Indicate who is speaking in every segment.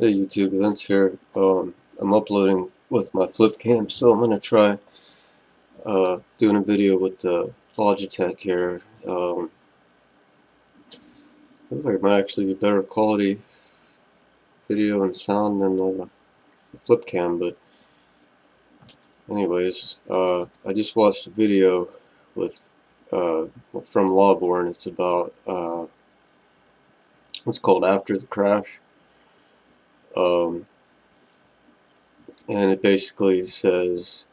Speaker 1: Hey YouTube, Vince here. I'm uploading with my flip cam, so I'm gonna try doing a video with the Logitech here. I think it might actually be better quality video and sound than the flip cam, but anyways, I just watched a video with from Lawborn. It's about it's called After the Crash, um, and it basically says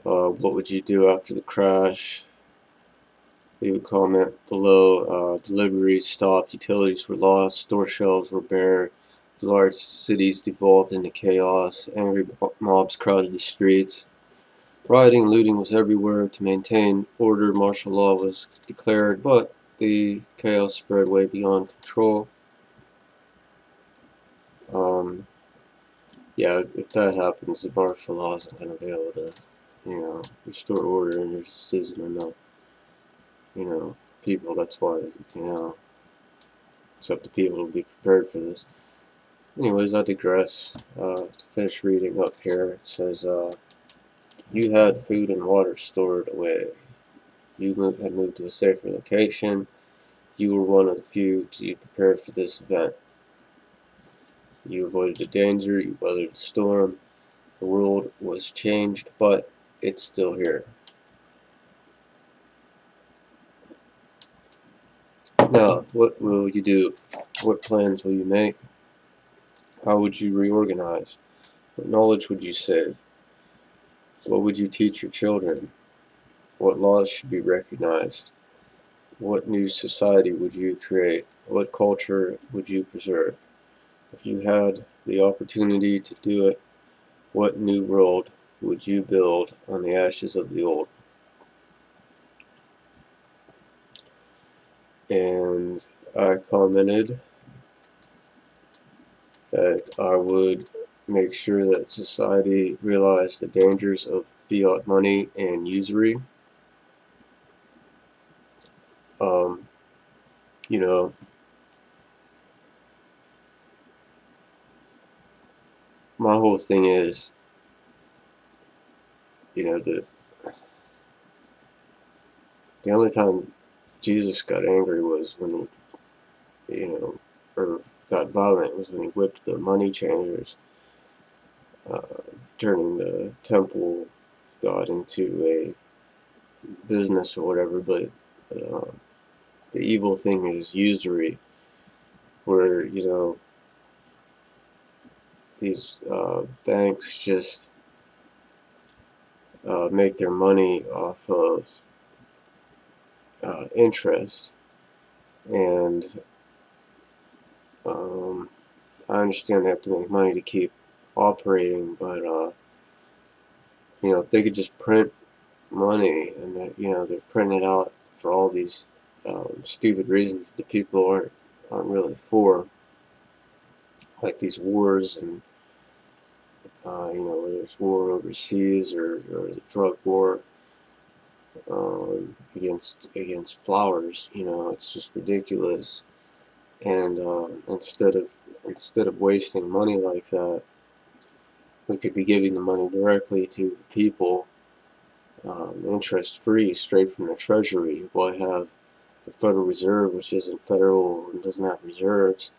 Speaker 1: what would you do after the crash. Leave a comment below. Deliveries stopped, utilities were lost, store shelves were bare, large cities devolved into chaos, angry mobs crowded the streets. Rioting and looting was everywhere. To maintain order, martial law was declared, but the chaos spread way beyond control. Um, yeah, if that happens, the martial law isn't going to be able to, restore order, and there just isn't enough, people. That's why, it's up to people to be prepared for this. Anyways, I digress. To finish reading up here, it says, you had food and water stored away. You had moved to a safer location. You were one of the few to prepare for this event. You avoided the danger. You weathered the storm. The world was changed, but it's still here. Now, what will you do? What plans will you make? How would you reorganize? What knowledge would you save? What would you teach your children? What laws should be recognized? What new society would you create? What culture would you preserve? If you had the opportunity to do it, what new world would you build on the ashes of the old? And I commented that I would make sure that society realized the dangers of fiat money and usury. Um, you know, my whole thing is, the only time Jesus got angry was when he, or got violent was when he whipped the money changers, uh, turning the temple god into a business or whatever. But uh, the evil thing is usury, where these banks just make their money off of interest. And I understand they have to make money to keep operating, but if they could just print money and that they're printing it out for all these stupid reasons that people aren't really for, like these wars and whether it's war overseas or the drug war against flowers. It's just ridiculous. And instead of wasting money like that, we could be giving the money directly to people, interest free, straight from the Treasury. Why have the Federal Reserve, which isn't federal and doesn't have reserves?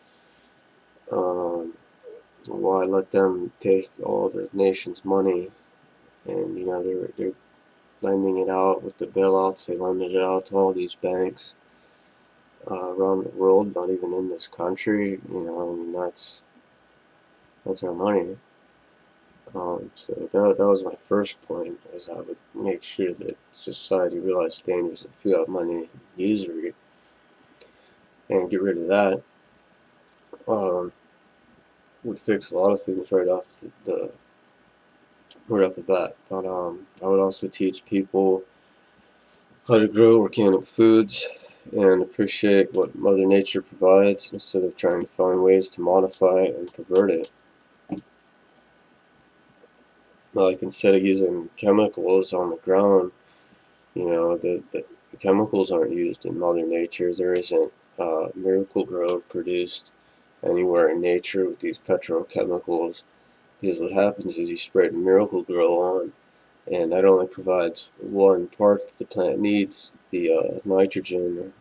Speaker 1: Why let them take all the nation's money, and they're lending it out with the bailouts. They lended it out to all these banks around the world, not even in this country. I mean, that's our money. So that was my first point, is I would make sure that society realized the dangers of fiat money and usury and get rid of that. Would fix a lot of things right off the bat. But I would also teach people how to grow organic foods and appreciate what Mother Nature provides instead of trying to find ways to modify and pervert it. Like, instead of using chemicals on the ground, the chemicals aren't used in Mother Nature. There isn't Miracle Grow produced anywhere in nature with these petrochemicals, because what happens is you spray the miracle grow on, and that only provides one part that the plant needs, the nitrogen.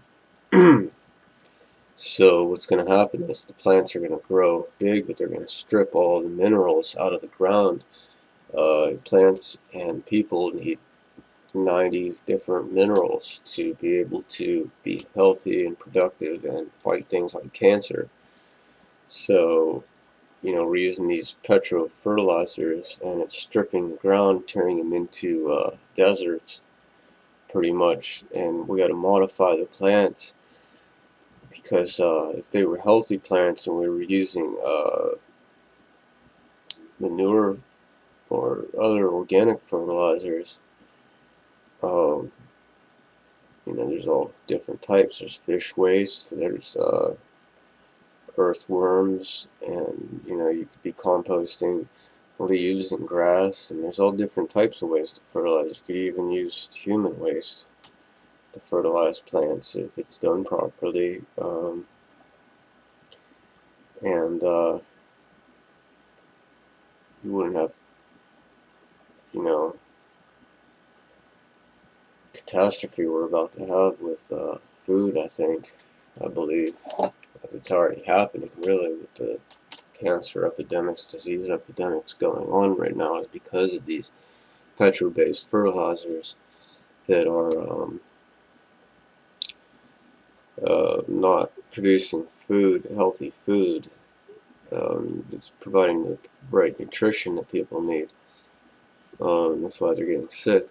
Speaker 1: So what's going to happen is the plants are going to grow big, but they're going to strip all the minerals out of the ground. Plants and people need 90 different minerals to be able to be healthy and productive and fight things like cancer. So, we're using these petro fertilizers, and it's stripping the ground, turning them into deserts, pretty much. And we got to modify the plants, because if they were healthy plants and we were using manure or other organic fertilizers, um, there's all different types. There's fish waste, there's earthworms, and you could be composting leaves and grass, and there's all different types of waste to fertilize. You could even use human waste to fertilize plants if it's done properly. And you wouldn't have, catastrophe we're about to have with food, I believe. It's already happening, really, with the cancer epidemics, disease epidemics going on right now, is because of these petro-based fertilizers that are not producing healthy food, that's providing the right nutrition that people need. That's why they're getting sick.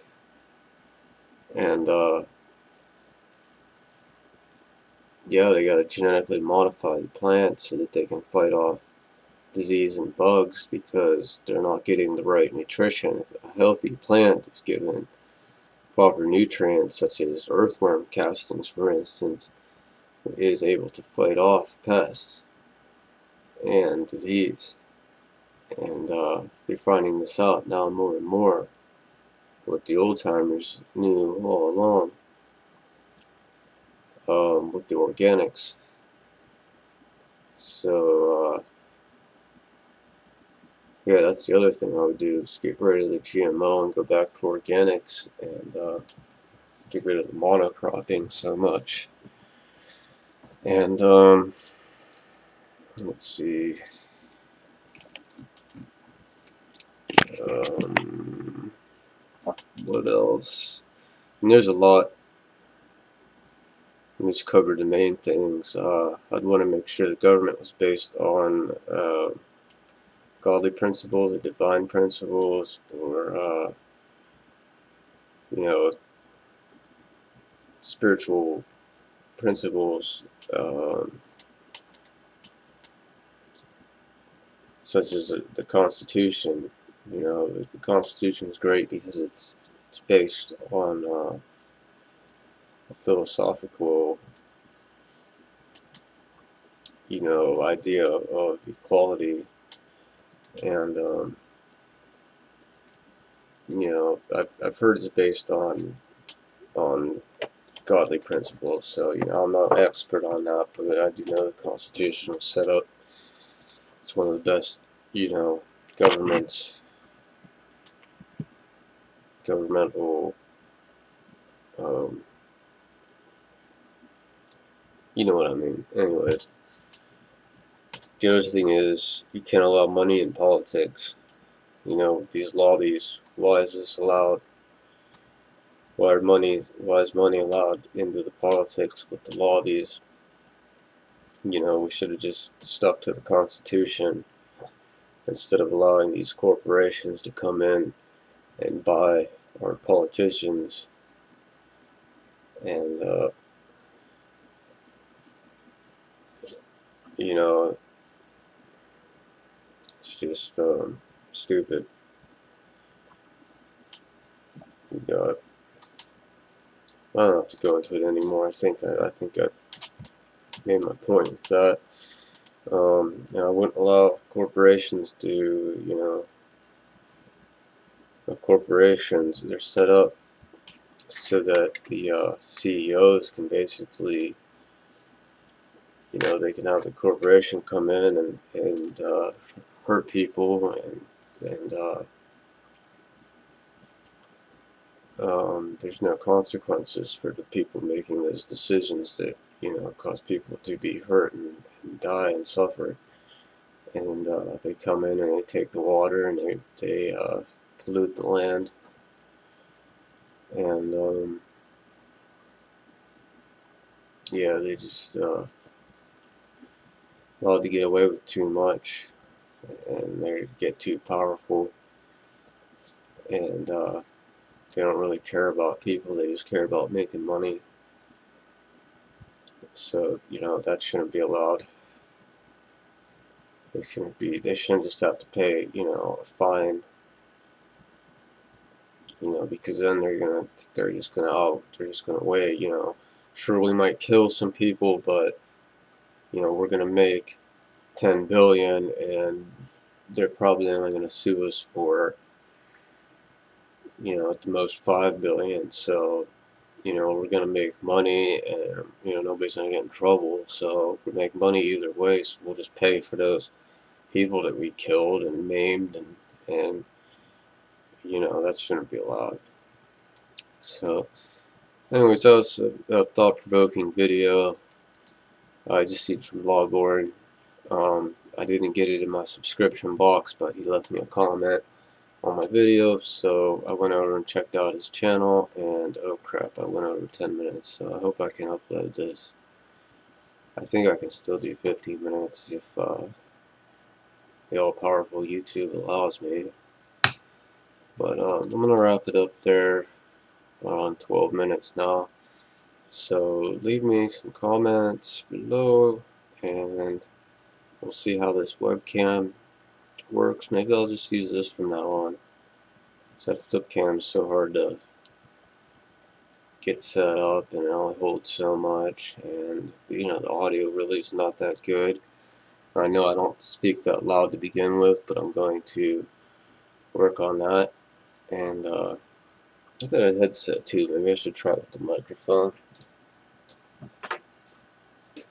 Speaker 1: And yeah, they got to genetically modify the plants so that they can fight off disease and bugs, because they're not getting the right nutrition. If a healthy plant that's given proper nutrients, such as earthworm castings, for instance, is able to fight off pests and disease. And they're finding this out now more and more, what the old timers knew all along, with the organics. So yeah, that's the other thing I would do, is get rid of the GMO and go back to organics, and get rid of the monocropping so much. And let's see, what else? And there's a lot. Let me just cover the main things. I'd want to make sure the government was based on godly principles or divine principles, or spiritual principles, such as the Constitution. The Constitution is great because it's based on a philosophical, idea of equality, and I've heard it's based on godly principles. So I'm not an expert on that, but I do know the Constitution was set up. It's one of the best, governments, governmental, you know what I mean. Anyways, the other thing is, you can't allow money in politics. These lobbies. Why is this allowed? Why is money allowed into the politics with the lobbies? We should have just stuck to the Constitution, instead of allowing these corporations to come in and buy our politicians. And it's just stupid. We got. I don't have to go into it anymore. I think I made my point with that. I wouldn't allow corporations to, corporations, they're set up so that the CEOs can basically you know, they can have the corporation come in and hurt people, and there's no consequences for the people making those decisions that, you know, cause people to be hurt and die and suffer. And they come in and they take the water and they pollute the land, and yeah, they just allowed to get away with too much, and they get too powerful, and they don't really care about people. They just care about making money. So, you know, that shouldn't be allowed. They shouldn't just have to pay, you know, a fine, you know, because then they're just gonna wait, you know. Sure, we might kill some people, but, you know, we're gonna make 10 billion, and they're probably only gonna sue us for, you know, at the most 5 billion. So, you know, we're gonna make money, and, you know, nobody's gonna get in trouble. So we make money either way, so we'll just pay for those people that we killed and maimed, and you know, that shouldn't be allowed. So anyways, that was a thought-provoking video. I just see it from Logboard. I didn't get it in my subscription box, but he left me a comment on my video, so I went over and checked out his channel, and oh crap, I went over 10 minutes, so I hope I can upload this. I think I can still do 15 minutes if the all-powerful YouTube allows me. But I'm going to wrap it up there. We're on 12 minutes now. So leave me some comments below, and we'll see how this webcam works. Maybe I'll just use this from now on. That flip cam is so hard to get set up, and it only holds so much, and you know, the audio really is not that good. I know I don't speak that loud to begin with, but I'm going to work on that. And I got a headset too. Maybe I should try with the microphone.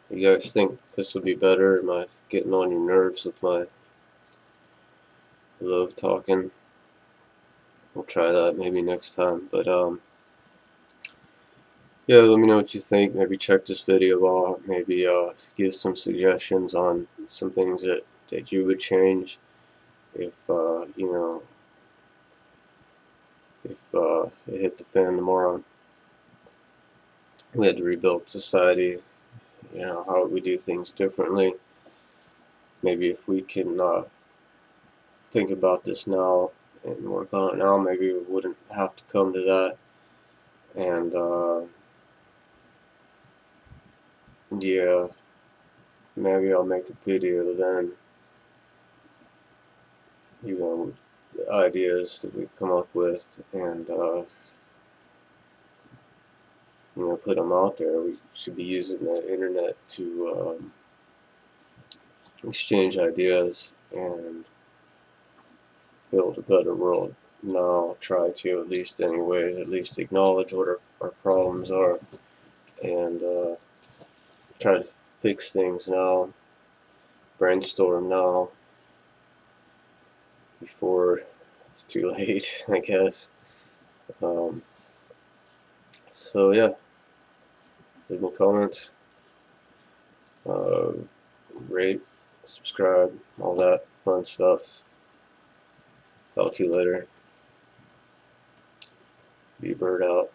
Speaker 1: You guys think this would be better? Am I getting on your nerves with my low talking? We'll try that maybe next time. But yeah, let me know what you think. Maybe check this video out. Maybe give some suggestions on some things that you would change if you know, if it hit the fan tomorrow. We had to rebuild society. You know, how would we do things differently? Maybe if we can think about this now and work on it now, maybe we wouldn't have to come to that. And yeah, maybe I'll make a video then, you know, with the ideas that we come up with, and you know, put them out there. We should be using the internet to exchange ideas and build a better world. Now I'll try to, at least anyway, at least acknowledge what our problems are, and try to fix things now, brainstorm now, before it's too late, I guess. So yeah, leave me comments, rate, subscribe, all that fun stuff. Talk to you later. Be a bird out.